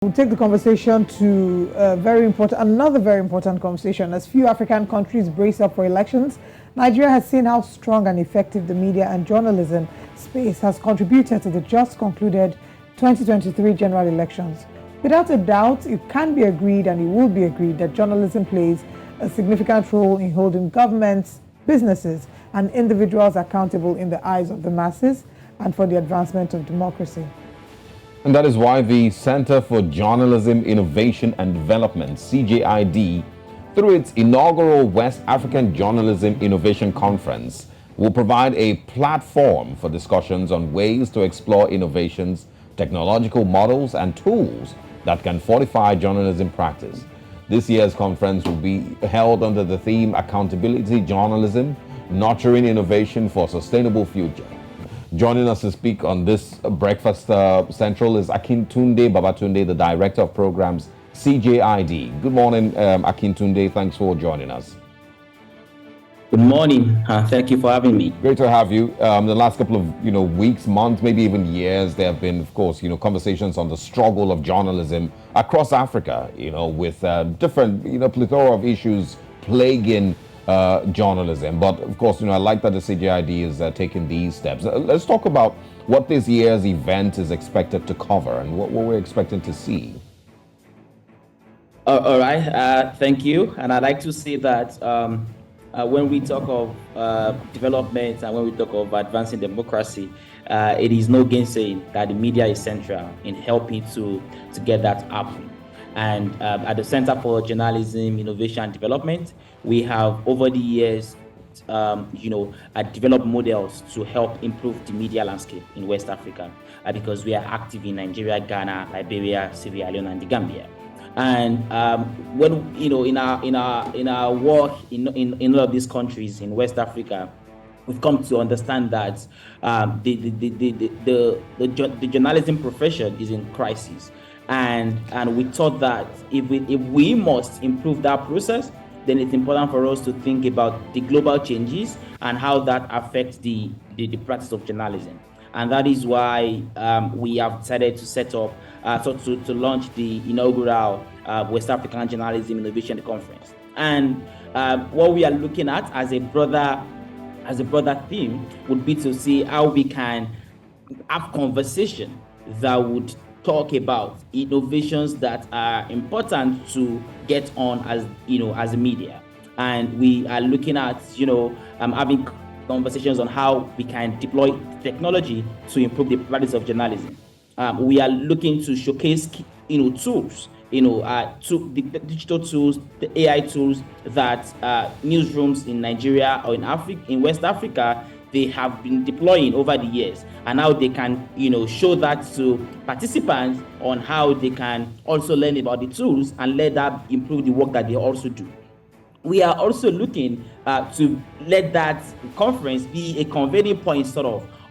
We'll take the conversation to another very important conversation. As few African countries brace up for elections, Nigeria has seen how strong and effective the media and journalism space has contributed to the just concluded 2023 general elections. Without a doubt, it can be agreed and it will be agreed that journalism plays a significant role in holding governments, businesses, and individuals accountable in the eyes of the masses and for the advancement of democracy. And that is why the Center for Journalism, Innovation and Development, CJID, through its inaugural West African Journalism Innovation Conference, will provide a platform for discussions on ways to explore innovations, technological models, and tools that can fortify journalism practice. This year's conference will be held under the theme Accountability Journalism, Nurturing Innovation for a Sustainable Future. Joining us to speak on this Breakfast Central is Akintunde Babatunde, the Director of Programs, CJID. Good morning, Akintunde. Thanks for joining us. Good morning. Thank you for having me. Great to have you. The last couple of weeks, months, maybe even years, there have been, of course, conversations on the struggle of journalism across Africa. With different plethora of issues plaguing journalism. But of course, I like that the CJID is taking these steps. Let's talk about what this year's event is expected to cover and what we're expecting to see. All right. Thank you. And I'd like to say that when we talk of development and when we talk of advancing democracy, it is no gainsaying that the media is central in helping to get that happen. And at the Center for Journalism, Innovation and Development, we have over the years, developed models to help improve the media landscape in West Africa because we are active in Nigeria, Ghana, Liberia, Sierra Leone, and the Gambia. And when in our work in all of these countries in West Africa, we've come to understand that the journalism profession is in crisis. And we thought that if we must improve that process, then it's important for us to think about the global changes and how that affects the practice of journalism. And that is why we have decided to set up, to launch the inaugural West African Journalism Innovation Conference. And what we are looking at as a broader theme would be to see how we can have conversation that would talk about innovations that are important to get on as a media. And we are looking at having conversations on how we can deploy technology to improve the practice of journalism. We are looking to showcase tools, the digital tools, the AI tools that newsrooms in Nigeria or in West Africa they have been deploying over the years, and how they can show that to participants on how they can also learn about the tools and let that improve the work that they also do. We are also looking to let that conference be a convening point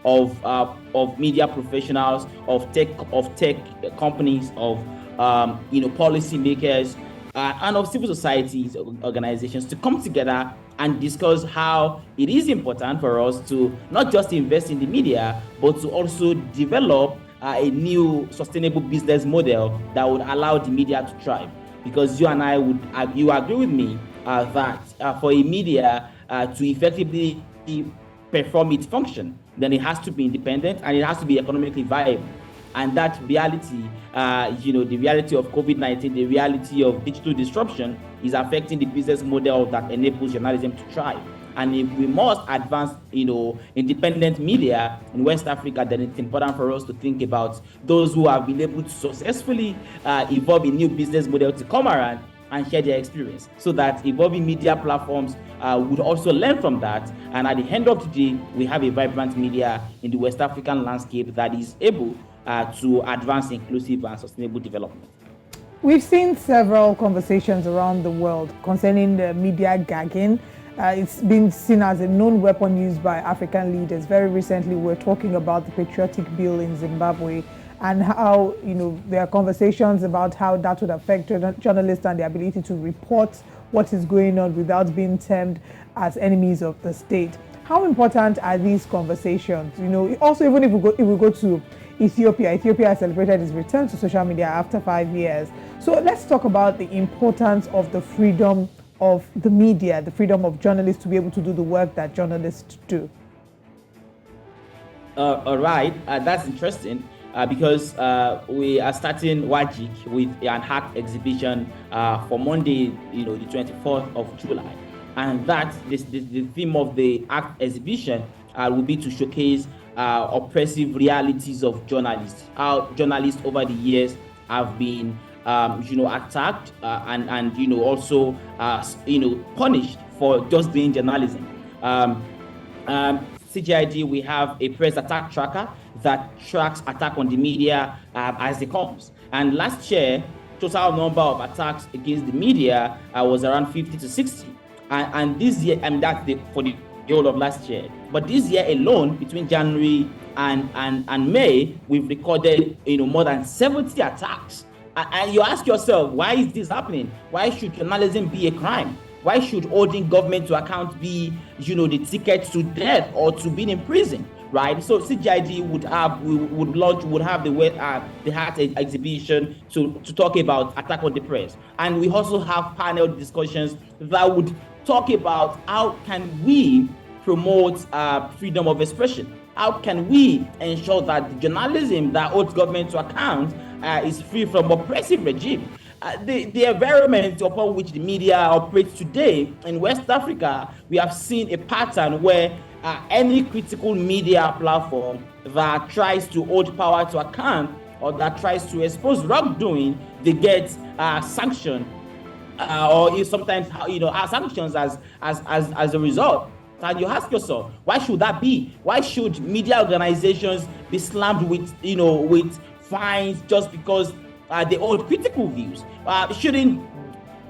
of media professionals, of tech companies, of policy makers, and of civil society organizations to come together and discuss how it is important for us to not just invest in the media, but to also develop a new sustainable business model that would allow the media to thrive. Because you and I you agree with me that for a media to effectively perform its function, then it has to be independent and it has to be economically viable. And that reality, the reality of COVID-19, the reality of digital disruption is affecting the business model that enables journalism to thrive. And if we must advance, independent media in West Africa, then it's important for us to think about those who have been able to successfully evolve a new business model to come around and share their experience, so that evolving media platforms would also learn from that. And at the end of the day, we have a vibrant media in the West African landscape that is able to advance inclusive and sustainable development. We've seen several conversations around the world concerning the media gagging. It's been seen as a known weapon used by African leaders. Very recently, we're talking about the patriotic bill in Zimbabwe and how, there are conversations about how that would affect journalists and the ability to report what is going on without being termed as enemies of the state. How important are these conversations? Also, even if we go to Ethiopia has celebrated its return to social media after 5 years. So let's talk about the importance of the freedom of the media, the freedom of journalists to be able to do the work that journalists do. All right, that's interesting because we are starting WAJIC with an art exhibition for Monday, the 24th of July. And that's the theme of the art exhibition will be to showcase oppressive realities of journalists, how journalists over the years have been attacked and also punished for just doing journalism. CJID, we have a press attack tracker that tracks attack on the media as it comes. And last year, total number of attacks against the media was around 50 to 60. And this year, and that's for the whole of last year. But this year alone, between January and May, we've recorded more than 70 attacks. And you ask yourself, why is this happening? Why should journalism be a crime? Why should holding government to account be, the ticket to death or to being in prison, right? So CJID would have the art exhibition to talk about attack on the press, and we also have panel discussions that would talk about how can we promote freedom of expression. How can we ensure that the journalism that holds government to account is free from oppressive regime? The environment upon which the media operates today in West Africa, we have seen a pattern where any critical media platform that tries to hold power to account or that tries to expose wrongdoing, they get sanctioned or sometimes sanctions as a result. And you ask yourself, why should that be? Why should media organizations be slammed with fines just because they hold critical views? Shouldn't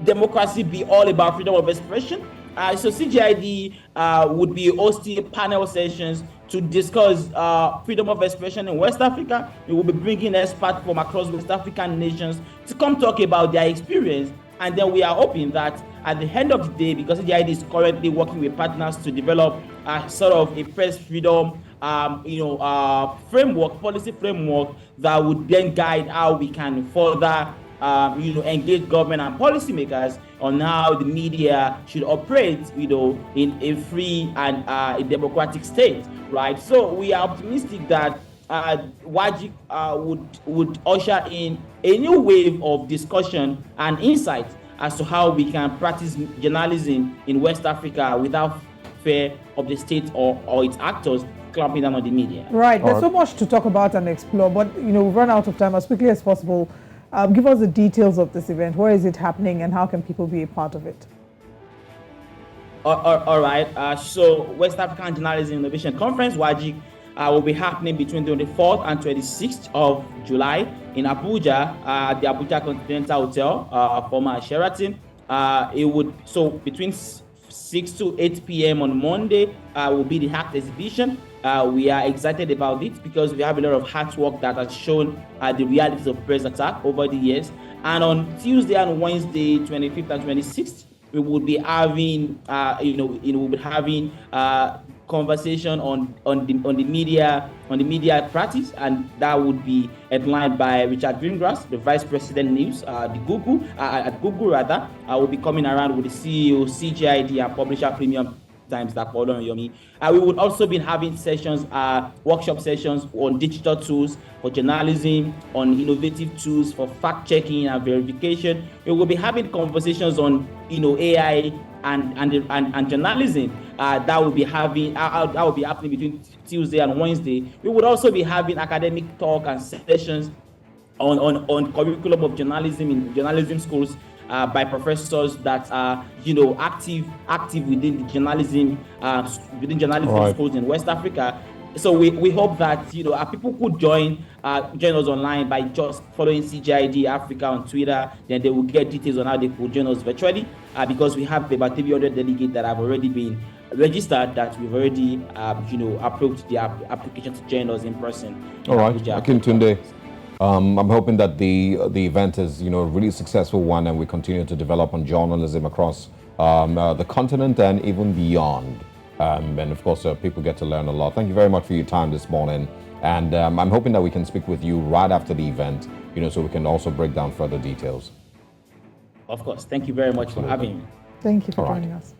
democracy be all about freedom of expression? So CJID would be hosting panel sessions to discuss freedom of expression in West Africa. We will be bringing experts from across West African nations to come talk about their experience. And then we are hoping that at the end of the day, because CJID is currently working with partners to develop sort of a press freedom policy framework that would then guide how we can further engage government and policymakers on how the media should operate, in a free and a democratic state, right? So we are optimistic that WAJIC would usher in a new wave of discussion and insight as to how we can practice journalism in West Africa without fear of the state or its actors clamping down on the media. Right. There's so much to talk about and explore, but we've run out of time. As quickly as possible, give us the details of this event. Where is it happening, and how can people be a part of it? All right. So West African Journalism Innovation Conference, WAJIC, will be happening between the 24th and 26th of July in Abuja, at the Abuja Continental Hotel, former Sheraton. Between 6 to 8 p.m. on Monday will be the art exhibition. We are excited about it because we have a lot of hard work that has shown the realities of press attack over the years. And on Tuesday and Wednesday, 25th and 26th, we will be having, conversation on the media practice, and that would be headlined by Richard Greengrass, the Vice President News, at Google. Will be coming around with the CEO, CJID, and Publisher Premium Times, that Yomi. We would also be having sessions, workshop sessions on digital tools for journalism, on innovative tools for fact checking and verification. We will be having conversations on AI and journalism. That will be happening between Tuesday and Wednesday. We would also be having academic talk and sessions on curriculum of journalism in journalism schools by professors that are active within the journalism schools in West Africa. So we hope that people could join us online by just following CJID Africa on Twitter. Then they will get details on how they could join us virtually, because we have about 300 delegates that have already been registered, that we've already approved the application to join us in person. All right, Akintunde, I'm hoping that the event is, a really successful one, and we continue to develop on journalism across the continent and even beyond. And of course, people get to learn a lot. Thank you very much for your time this morning. And I'm hoping that we can speak with you right after the event, so we can also break down further details. Of course. Thank you very much for having me. Thank you for joining us.